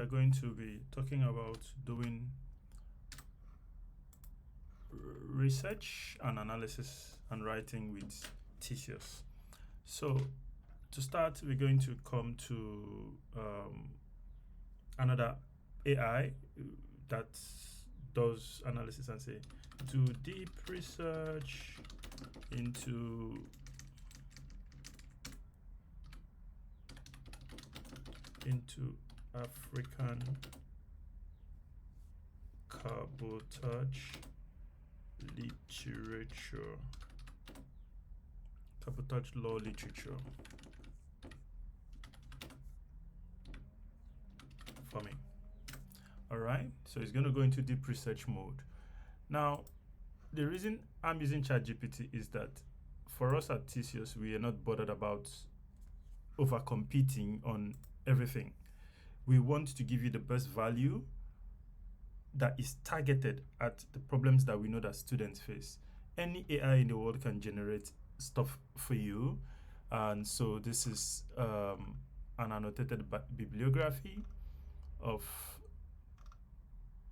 going to be talking about doing research and analysis and writing with Thesius. So to start, we're going to come to another AI that does analysis and say, do deep research into African cabotage literature, cabotage law literature for me. All right, so it's going to go into deep research mode. Now, the reason I'm using ChatGPT is that for us at Thesius, we are not bothered about over-competing on everything. We want to give you the best value that is targeted at the problems that we know that students face. Any AI in the world can generate stuff for you. And so this is an annotated bibliography of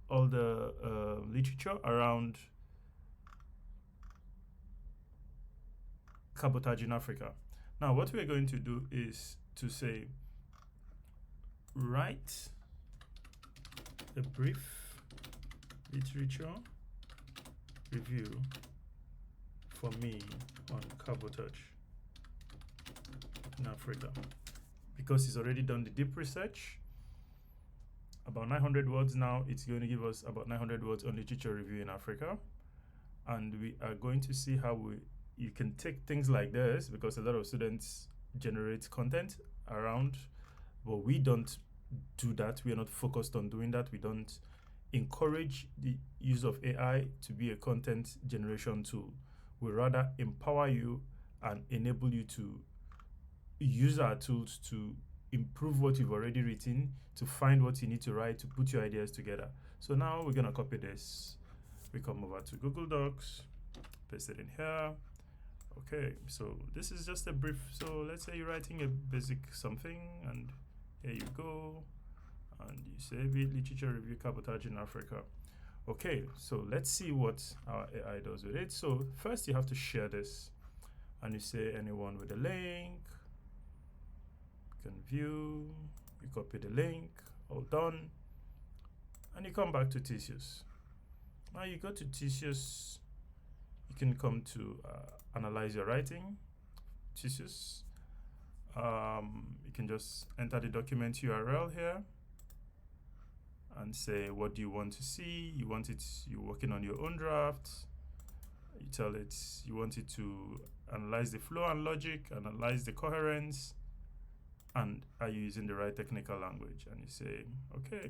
all the literature around cabotage in Africa. Now, what we're going to do is to say, write a brief literature review for me on cabotage in Africa. Because it's already done the deep research, about 900 words now, it's going to give us about 900 words on literature review in Africa. And we are going to see how you can take things like this, because a lot of students generate content around, but we don't do that. We are not focused on doing that. We don't encourage the use of AI to be a content generation tool. We rather empower you and enable you to use our tools to improve what you've already written, to find what you need to write, to put your ideas together. So now we're going to copy this. We come over to Google Docs, paste it in here. Okay, so this is just a brief. So let's say you're writing a basic something, and here you go, and you save it, literature review cabotage in Africa. Okay, so let's see what our AI does with it. So first you have to share this, and you say anyone with a link can view. You copy the link, all done, and you come back to Thesius. Now you go to Thesius, you can come to analyze your writing, Thesius. You can just enter the document URL here and say, what do you want to see? You want it, you're working on your own draft. You tell it you want it to analyze the flow and logic, analyze the coherence, and are you using the right technical language? And you say, okay,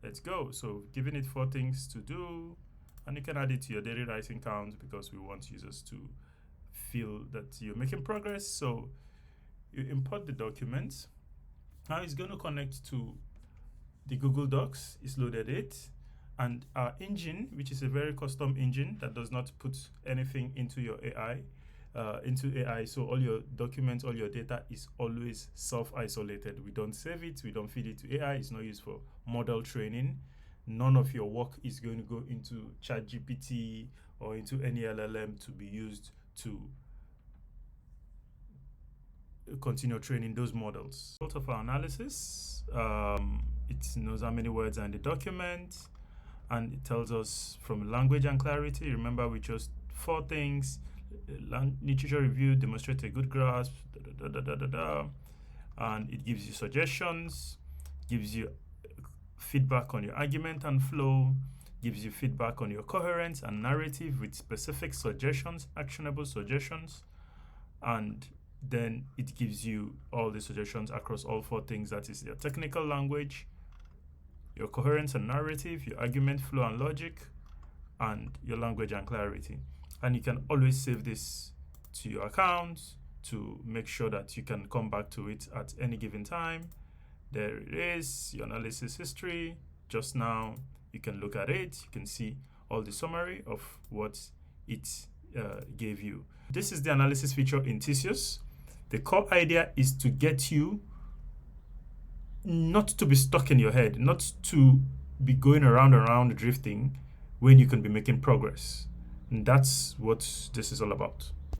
let's go. So giving it 4 things to do, and you can add it to your daily writing count, because we want users to feel that you're making progress. So you import the document. Now it's going to connect to the Google Docs. It's loaded it, and our engine, which is a very custom engine that does not put anything into your AI, so all your documents, all your data is always self-isolated. We don't save it, we don't feed it to AI. It's not used for model training. None of your work is going to go into ChatGPT or into any LLM to be used to continue training those models. Result of our analysis, it knows how many words are in the document, and it tells us from language and clarity. Remember, we chose 4 things. Literature review, demonstrate a good grasp, and it gives you suggestions, gives you feedback on your argument and flow, gives you feedback on your coherence and narrative with specific suggestions, actionable suggestions, and then it gives you all the suggestions across all 4 things. That is your technical language, your coherence and narrative, your argument, flow and logic, and your language and clarity. And you can always save this to your account to make sure that you can come back to it at any given time. There it is, your analysis history. Just now, you can look at it. You can see all the summary of what it gave you. This is the analysis feature in Thesius. The core idea is to get you not to be stuck in your head, not to be going around and around drifting when you can be making progress. And that's what this is all about.